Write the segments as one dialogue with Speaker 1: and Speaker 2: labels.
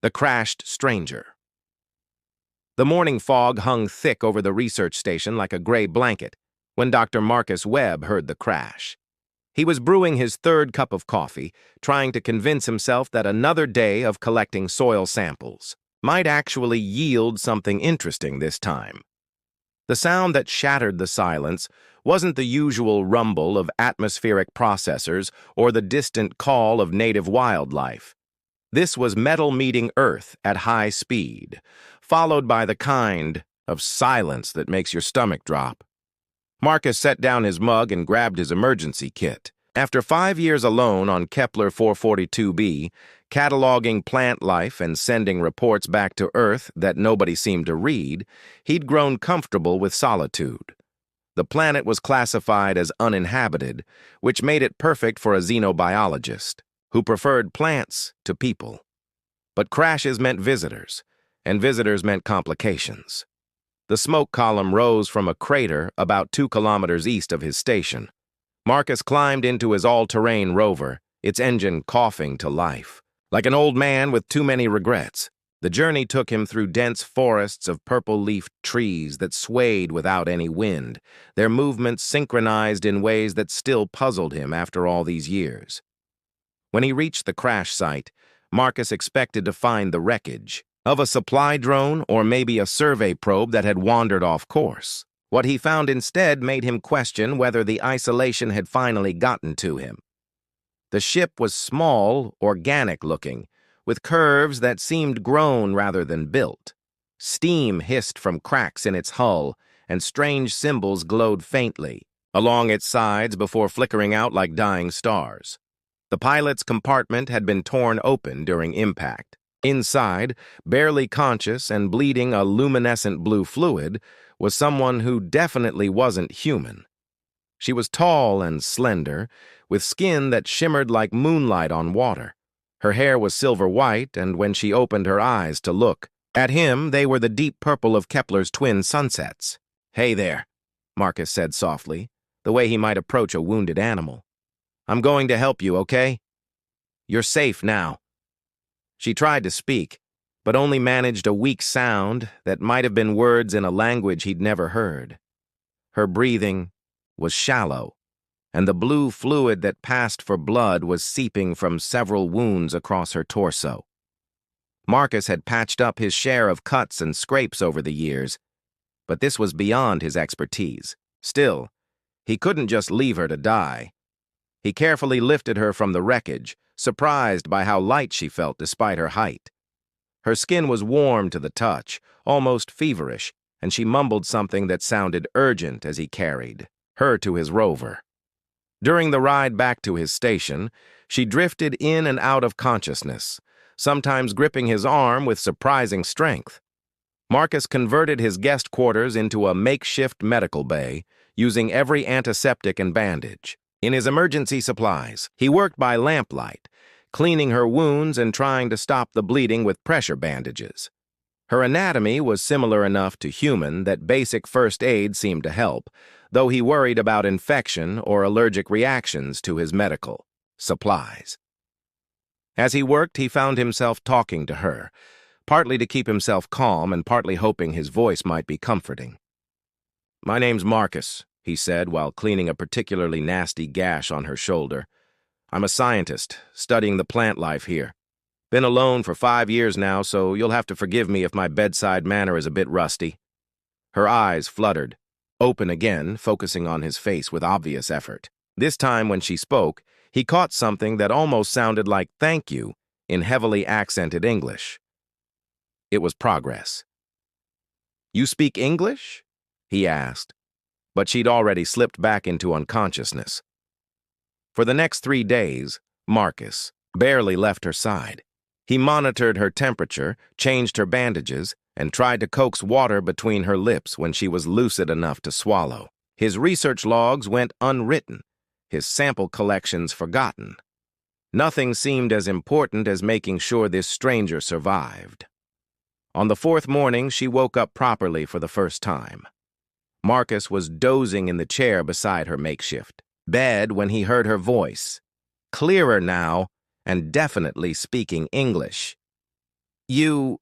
Speaker 1: The crashed stranger. The morning fog hung thick over the research station like a gray blanket when Dr. Marcus Webb heard the crash. He was brewing his third cup of coffee, trying to convince himself that another day of collecting soil samples might actually yield something interesting this time. The sound that shattered the silence wasn't the usual rumble of atmospheric processors or the distant call of native wildlife. This was metal meeting Earth at high speed, followed by the kind of silence that makes your stomach drop. Marcus set down his mug and grabbed his emergency kit. After 5 years alone on Kepler 442b, cataloging plant life and sending reports back to Earth that nobody seemed to read, he'd grown comfortable with solitude. The planet was classified as uninhabited, which made it perfect for a xenobiologist who preferred plants to people. But crashes meant visitors, and visitors meant complications. The smoke column rose from a crater about 2 kilometers east of his station. Marcus climbed into his all-terrain rover, its engine coughing to life. Like an old man with too many regrets, the journey took him through dense forests of purple-leafed trees that swayed without any wind, their movements synchronized in ways that still puzzled him after all these years. When he reached the crash site, Marcus expected to find the wreckage of a supply drone or maybe a survey probe that had wandered off course. What he found instead made him question whether the isolation had finally gotten to him. The ship was small, organic-looking, with curves that seemed grown rather than built. Steam hissed from cracks in its hull, and strange symbols glowed faintly along its sides before flickering out like dying stars. The pilot's compartment had been torn open during impact. Inside, barely conscious and bleeding a luminescent blue fluid, was someone who definitely wasn't human. She was tall and slender, with skin that shimmered like moonlight on water. Her hair was silver white, and when she opened her eyes to look at him, they were the deep purple of Kepler's twin sunsets. "Hey there," Marcus said softly, the way he might approach a wounded animal. "I'm going to help you, okay? You're safe now." She tried to speak, but only managed a weak sound that might have been words in a language he'd never heard. Her breathing was shallow, and the blue fluid that passed for blood was seeping from several wounds across her torso. Marcus had patched up his share of cuts and scrapes over the years, but this was beyond his expertise. Still, he couldn't just leave her to die. He carefully lifted her from the wreckage, surprised by how light she felt despite her height. Her skin was warm to the touch, almost feverish, and she mumbled something that sounded urgent as he carried her to his rover. During the ride back to his station, she drifted in and out of consciousness, sometimes gripping his arm with surprising strength. Marcus converted his guest quarters into a makeshift medical bay, using every antiseptic and bandage. In his emergency supplies, he worked by lamplight, cleaning her wounds and trying to stop the bleeding with pressure bandages. Her anatomy was similar enough to human that basic first aid seemed to help, though he worried about infection or allergic reactions to his medical supplies. As he worked, he found himself talking to her, partly to keep himself calm and partly hoping his voice might be comforting. "My name's Marcus," he said while cleaning a particularly nasty gash on her shoulder. "I'm a scientist, studying the plant life here. Been alone for 5 years now, so you'll have to forgive me if my bedside manner is a bit rusty." Her eyes fluttered, open again, focusing on his face with obvious effort. This time when she spoke, he caught something that almost sounded like "thank you" in heavily accented English. It was progress. "You speak English?" he asked, but she'd already slipped back into unconsciousness. For the next 3 days, Marcus barely left her side. He monitored her temperature, changed her bandages, and tried to coax water between her lips when she was lucid enough to swallow. His research logs went unwritten, his sample collections forgotten. Nothing seemed as important as making sure this stranger survived. On the 4th morning, she woke up properly for the first time. Marcus was dozing in the chair beside her makeshift bed when he heard her voice, clearer now and definitely speaking English. You...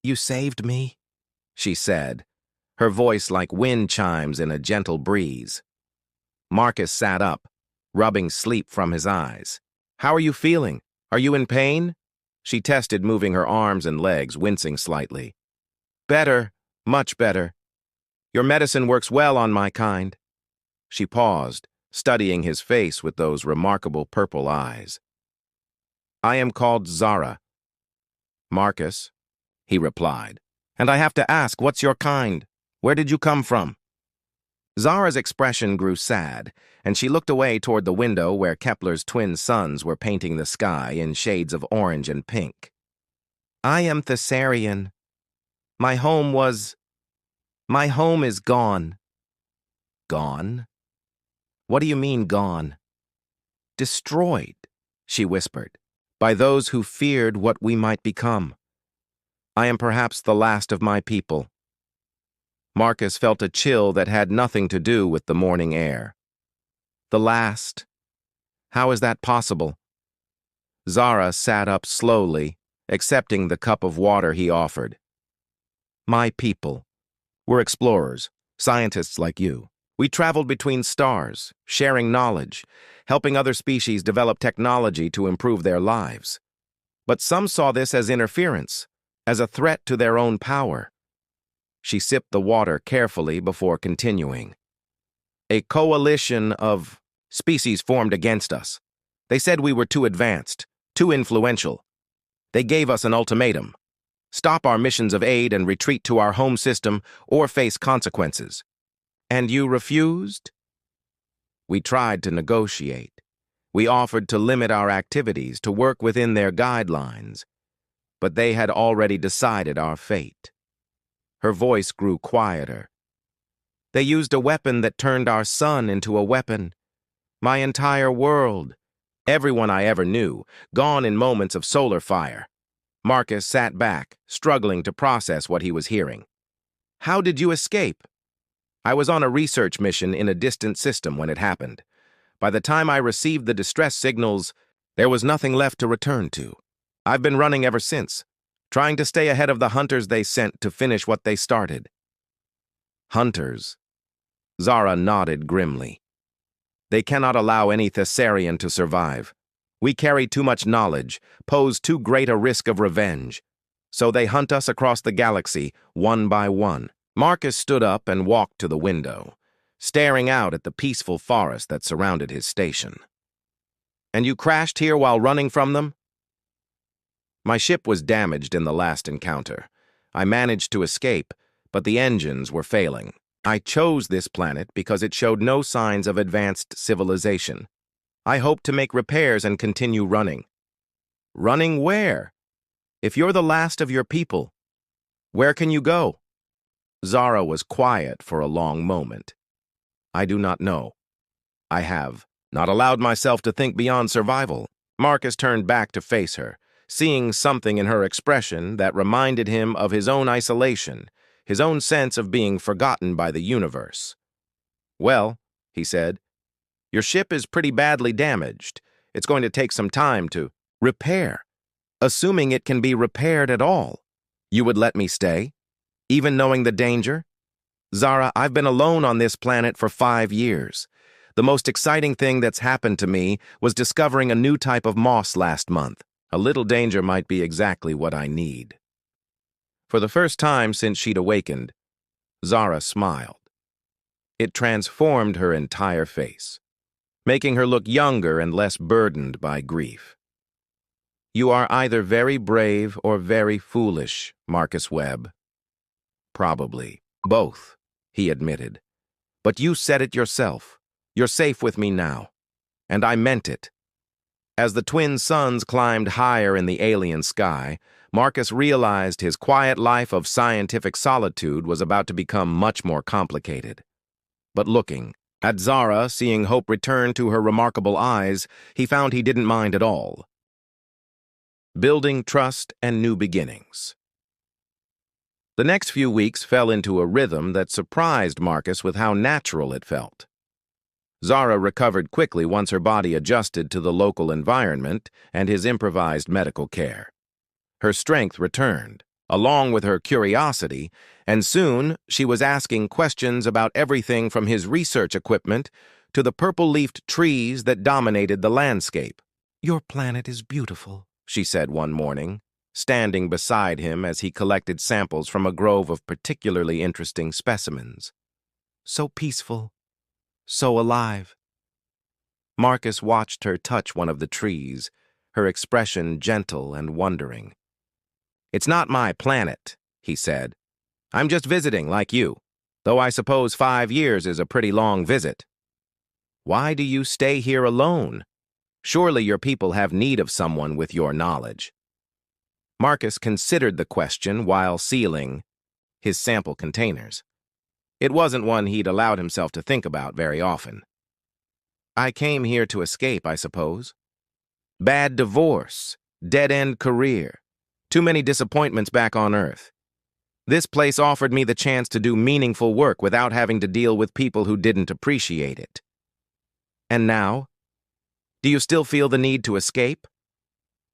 Speaker 1: you saved me?" she said, her voice like wind chimes in a gentle breeze. Marcus sat up, rubbing sleep from his eyes. "How are you feeling? Are you in pain?" She tested, moving her arms and legs, wincing slightly. "Better, much better. Your medicine works well on my kind." She paused, studying his face with those remarkable purple eyes. "I am called Zara." "Marcus," he replied. "And I have to ask, what's your kind? Where did you come from?" Zara's expression grew sad, and she looked away toward the window where Kepler's twin suns were painting the sky in shades of orange and pink. "I am Thessarian. My home is gone." "Gone? What do you mean, gone?" "Destroyed," she whispered, "by those who feared what we might become. I am perhaps the last of my people." Marcus felt a chill that had nothing to do with the morning air. "The last? How is that possible?" Zara sat up slowly, accepting the cup of water he offered. "My people. We're explorers, scientists like you. We traveled between stars, sharing knowledge, helping other species develop technology to improve their lives. But some saw this as interference, as a threat to their own power." She sipped the water carefully before continuing. "A coalition of species formed against us. They said we were too advanced, too influential. They gave us an ultimatum: stop our missions of aid and retreat to our home system or face consequences. And you refused?" "We tried to negotiate. We offered to limit our activities, to work within their guidelines. But they had already decided our fate." Her voice grew quieter. "They used a weapon that turned our sun into a weapon. My entire world, everyone I ever knew, gone in moments of solar fire." Marcus sat back, struggling to process what he was hearing. "How did you escape?" "I was on a research mission in a distant system when it happened. By the time I received the distress signals, there was nothing left to return to. I've been running ever since, trying to stay ahead of the hunters they sent to finish what they started." "Hunters?" Zara nodded grimly. "They cannot allow any Thessarian to survive. We carry too much knowledge, pose too great a risk of revenge. So they hunt us across the galaxy, one by one." Marcus stood up and walked to the window, staring out at the peaceful forest that surrounded his station. "And you crashed here while running from them?" "My ship was damaged in the last encounter. I managed to escape, but the engines were failing. I chose this planet because it showed no signs of advanced civilization. I hope to make repairs and continue running." "Running where? If you're the last of your people, where can you go?" Zara was quiet for a long moment. "I do not know. I have not allowed myself to think beyond survival." Marcus turned back to face her, seeing something in her expression that reminded him of his own isolation, his own sense of being forgotten by the universe. "Well," he said, "your ship is pretty badly damaged. It's going to take some time to repair. Assuming it can be repaired at all, you would let me stay, even knowing the danger?" "Zara, I've been alone on this planet for 5 years. The most exciting thing that's happened to me was discovering a new type of moss last month. A little danger might be exactly what I need." For the first time since she'd awakened, Zara smiled. It transformed her entire face, making her look younger and less burdened by grief. "You are either very brave or very foolish, Marcus Webb." "Probably both," he admitted. "But you said it yourself. You're safe with me now." And I meant it. As the twin suns climbed higher in the alien sky, Marcus realized his quiet life of scientific solitude was about to become much more complicated. But looking at Zara, seeing hope return to her remarkable eyes, he found he didn't mind at all. Building trust and new beginnings. The next few weeks fell into a rhythm that surprised Marcus with how natural it felt. Zara recovered quickly once her body adjusted to the local environment and his improvised medical care. Her strength returned, along with her curiosity, and soon she was asking questions about everything from his research equipment to the purple-leafed trees that dominated the landscape. "Your planet is beautiful," she said one morning, standing beside him as he collected samples from a grove of particularly interesting specimens. "So peaceful, so alive." Marcus watched her touch one of the trees, her expression gentle and wondering. "It's not my planet," he said. "I'm just visiting, like you, though I suppose 5 years is a pretty long visit." "Why do you stay here alone? Surely your people have need of someone with your knowledge." Marcus considered the question while sealing his sample containers. It wasn't one he'd allowed himself to think about very often. "I came here to escape, I suppose. Bad divorce, dead-end career, too many disappointments back on Earth. This place offered me the chance to do meaningful work without having to deal with people who didn't appreciate it. And now? Do you still feel the need to escape?"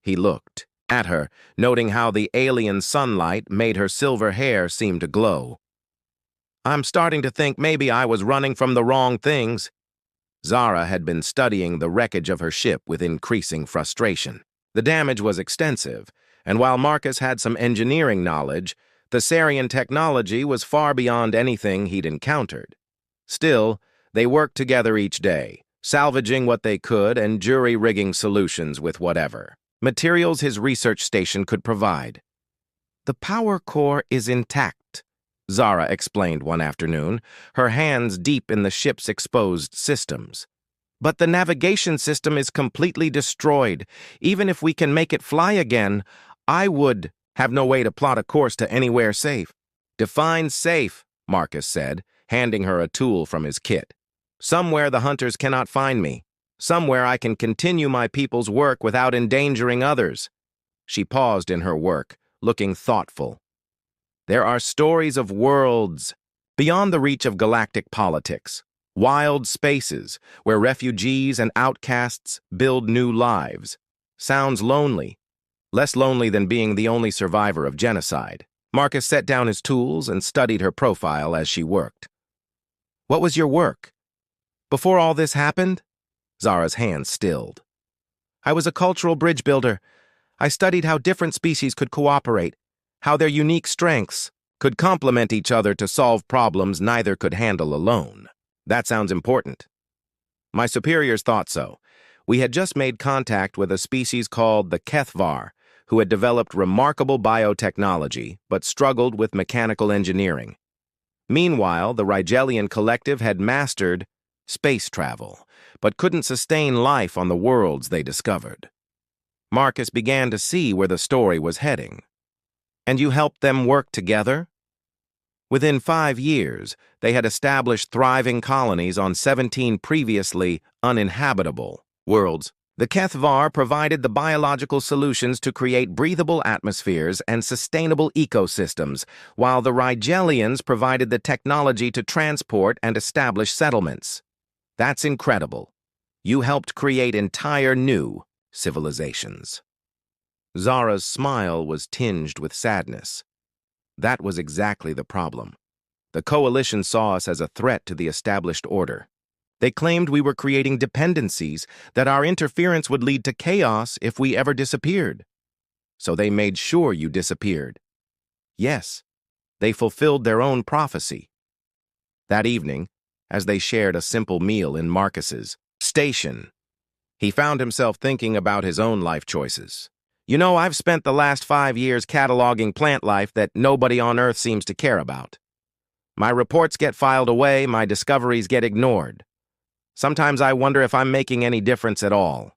Speaker 1: He looked at her, noting how the alien sunlight made her silver hair seem to glow. "I'm starting to think maybe I was running from the wrong things." Zara had been studying the wreckage of her ship with increasing frustration. The damage was extensive, and while Marcus had some engineering knowledge, the Sarian technology was far beyond anything he'd encountered. Still, they worked together each day, salvaging what they could and jury-rigging solutions with whatever materials his research station could provide. "The power core is intact," Zara explained one afternoon, her hands deep in the ship's exposed systems. "But the navigation system is completely destroyed. Even if we can make it fly again, I would have no way to plot a course to anywhere safe." "Define safe," Marcus said, handing her a tool from his kit. "Somewhere the hunters cannot find me. Somewhere I can continue my people's work without endangering others." She paused in her work, looking thoughtful. "There are stories of worlds beyond the reach of galactic politics, wild spaces where refugees and outcasts build new lives. Sounds lonely, less lonely than being the only survivor of genocide." Marcus set down his tools and studied her profile as she worked. "What was your work? Before all this happened?" Zara's hands stilled. "I was a cultural bridge builder. I studied how different species could cooperate, how their unique strengths could complement each other to solve problems neither could handle alone." "That sounds important." "My superiors thought so. We had just made contact with a species called the HFY, who had developed remarkable biotechnology but struggled with mechanical engineering. Meanwhile, the Rigelian collective had mastered space travel, but couldn't sustain life on the worlds they discovered." Marcus began to see where the story was heading. "And you helped them work together?" Within 5 years, they had established thriving colonies on 17 previously uninhabitable worlds. The HFY provided the biological solutions to create breathable atmospheres and sustainable ecosystems, while the Rigelians provided the technology to transport and establish settlements. "That's incredible. You helped create entire new civilizations." Zara's smile was tinged with sadness. That was exactly the problem. The coalition saw us as a threat to the established order. They claimed we were creating dependencies, that our interference would lead to chaos if we ever disappeared. So they made sure you disappeared. Yes, they fulfilled their own prophecy. That evening, as they shared a simple meal in Marcus's station, he found himself thinking about his own life choices. "You know, I've spent the last 5 years cataloging plant life that nobody on Earth seems to care about. My reports get filed away, my discoveries get ignored. Sometimes I wonder if I'm making any difference at all."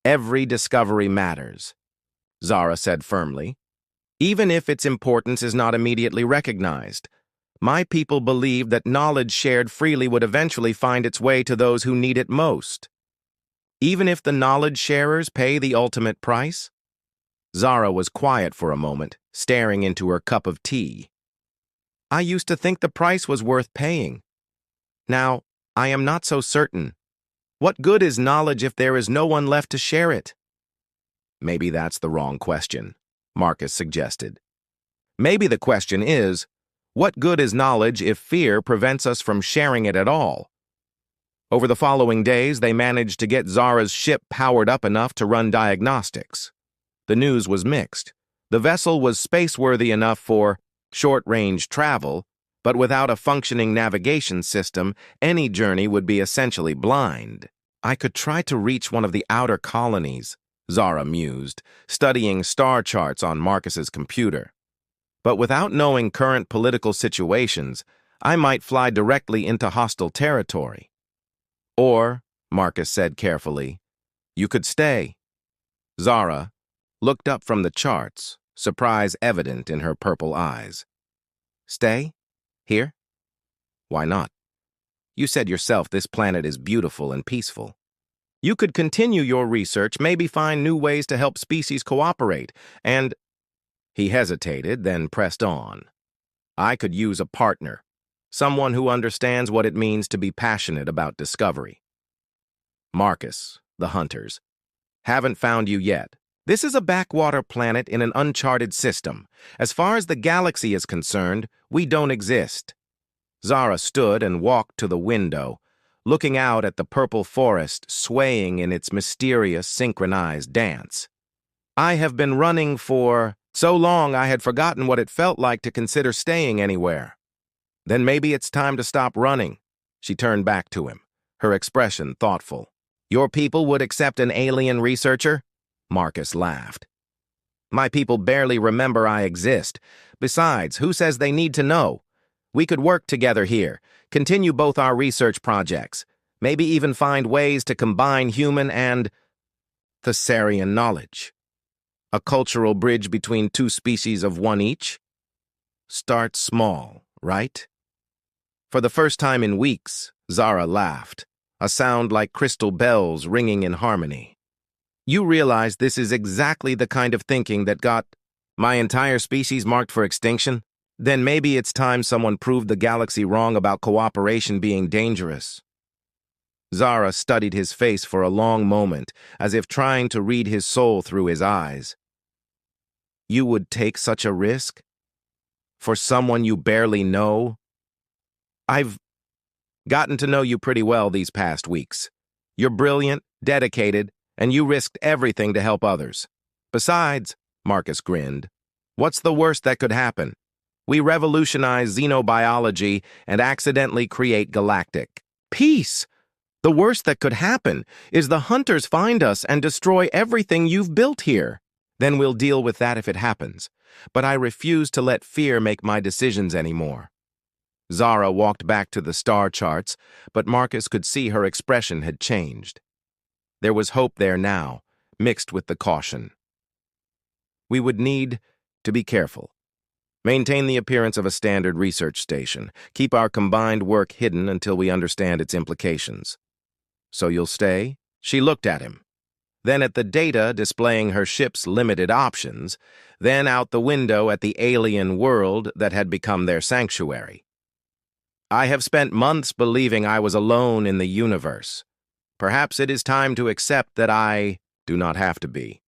Speaker 1: "Every discovery matters," Zara said firmly, "even if its importance is not immediately recognized. My people believe that knowledge shared freely would eventually find its way to those who need it most. Even if the knowledge sharers pay the ultimate price?" Zara was quiet for a moment, staring into her cup of tea. "I used to think the price was worth paying. Now, I am not so certain. What good is knowledge if there is no one left to share it?" "Maybe that's the wrong question," Marcus suggested. Maybe the question is, what good is knowledge if fear prevents us from sharing it at all? Over the following days, they managed to get Zara's ship powered up enough to run diagnostics. The news was mixed. The vessel was space-worthy enough for short-range travel, but without a functioning navigation system, any journey would be essentially blind. I could try to reach one of the outer colonies, Zara mused, studying star charts on Marcus's computer. But without knowing current political situations, I might fly directly into hostile territory. Or, Marcus said carefully, you could stay. Zara looked up from the charts, surprise evident in her purple eyes. Stay? Here? Why not? You said yourself this planet is beautiful and peaceful. You could continue your research, maybe find new ways to help species cooperate, and... He hesitated, then pressed on. I could use a partner, someone who understands what it means to be passionate about discovery. Marcus, the hunters, haven't found you yet. This is a backwater planet in an uncharted system. As far as the galaxy is concerned, we don't exist. Zara stood and walked to the window, looking out at the purple forest swaying in its mysterious synchronized dance. I have been running for so long I had forgotten what it felt like to consider staying anywhere. Then maybe it's time to stop running. She turned back to him, her expression thoughtful. Your people would accept an alien researcher? Marcus laughed. My people barely remember I exist. Besides, who says they need to know? We could work together here, continue both our research projects, maybe even find ways to combine human and Thessarian knowledge. A cultural bridge between two species of one each? Start small, right? For the first time in weeks, Zara laughed, a sound like crystal bells ringing in harmony. You realize this is exactly the kind of thinking that got my entire species marked for extinction? Then maybe it's time someone proved the galaxy wrong about cooperation being dangerous. Zara studied his face for a long moment, as if trying to read his soul through his eyes. You would take such a risk? For someone you barely know? I've gotten to know you pretty well these past weeks. You're brilliant, dedicated, and you risked everything to help others. Besides, Marcus grinned, what's the worst that could happen? We revolutionize xenobiology and accidentally create galactic peace. The worst that could happen is the hunters find us and destroy everything you've built here. Then we'll deal with that if it happens. But I refuse to let fear make my decisions anymore. Zara walked back to the star charts, but Marcus could see her expression had changed. There was hope there now, mixed with the caution. We would need to be careful. Maintain the appearance of a standard research station. Keep our combined work hidden until we understand its implications. So you'll stay? She looked at him. Then at the data displaying her ship's limited options, then out the window at the alien world that had become their sanctuary. I have spent months believing I was alone in the universe. Perhaps it is time to accept that I do not have to be.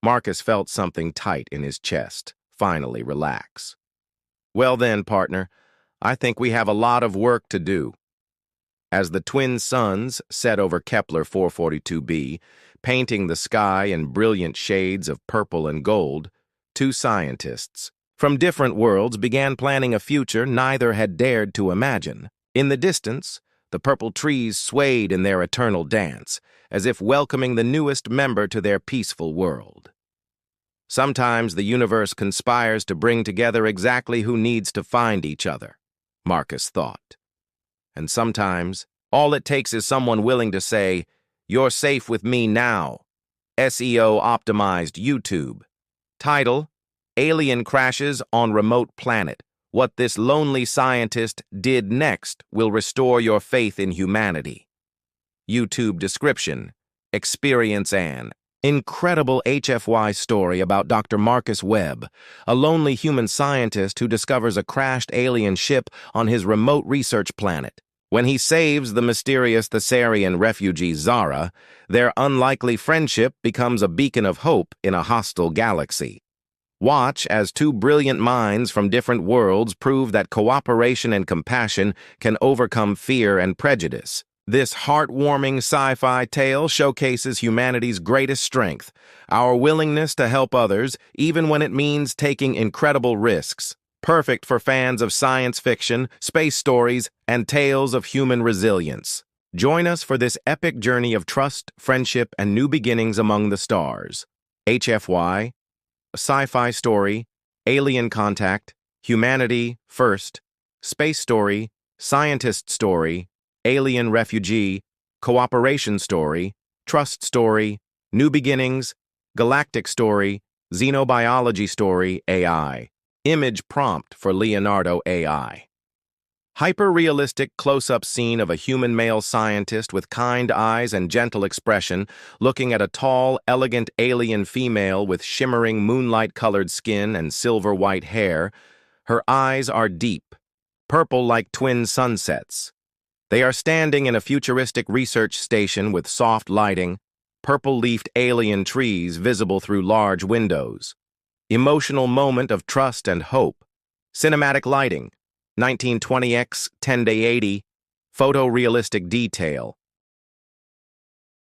Speaker 1: Marcus felt something tight in his chest, finally relax. Well then, partner, I think we have a lot of work to do. As the twin suns set over Kepler 442b, painting the sky in brilliant shades of purple and gold, two scientists from different worlds began planning a future neither had dared to imagine. In the distance, the purple trees swayed in their eternal dance, as if welcoming the newest member to their peaceful world. Sometimes the universe conspires to bring together exactly who needs to find each other, Marcus thought. And sometimes, all it takes is someone willing to say, "You're safe with me now." SEO-optimized YouTube. Title, Alien Crashes on Remote Planet. What this lonely scientist did next will restore your faith in humanity. YouTube description, experience an incredible HFY story about Dr. Marcus Webb, a lonely human scientist who discovers a crashed alien ship on his remote research planet. When he saves the mysterious Thessarian refugee Zara, their unlikely friendship becomes a beacon of hope in a hostile galaxy. Watch as two brilliant minds from different worlds prove that cooperation and compassion can overcome fear and prejudice. This heartwarming sci-fi tale showcases humanity's greatest strength, our willingness to help others, even when it means taking incredible risks. Perfect for fans of science fiction, space stories, and tales of human resilience. Join us for this epic journey of trust, friendship, and new beginnings among the stars. HFY, a sci-fi story, alien contact, humanity first, space story, scientist story, alien refugee, cooperation story, trust story, new beginnings, galactic story, xenobiology story, AI. Image prompt for Leonardo AI. Hyper-realistic close-up scene of a human male scientist with kind eyes and gentle expression looking at a tall, elegant alien female with shimmering moonlight-colored skin and silver-white hair. Her eyes are deep, purple like twin sunsets. They are standing in a futuristic research station with soft lighting, purple-leafed alien trees visible through large windows. Emotional moment of trust and hope. Cinematic lighting, 1920x 1080, photorealistic detail,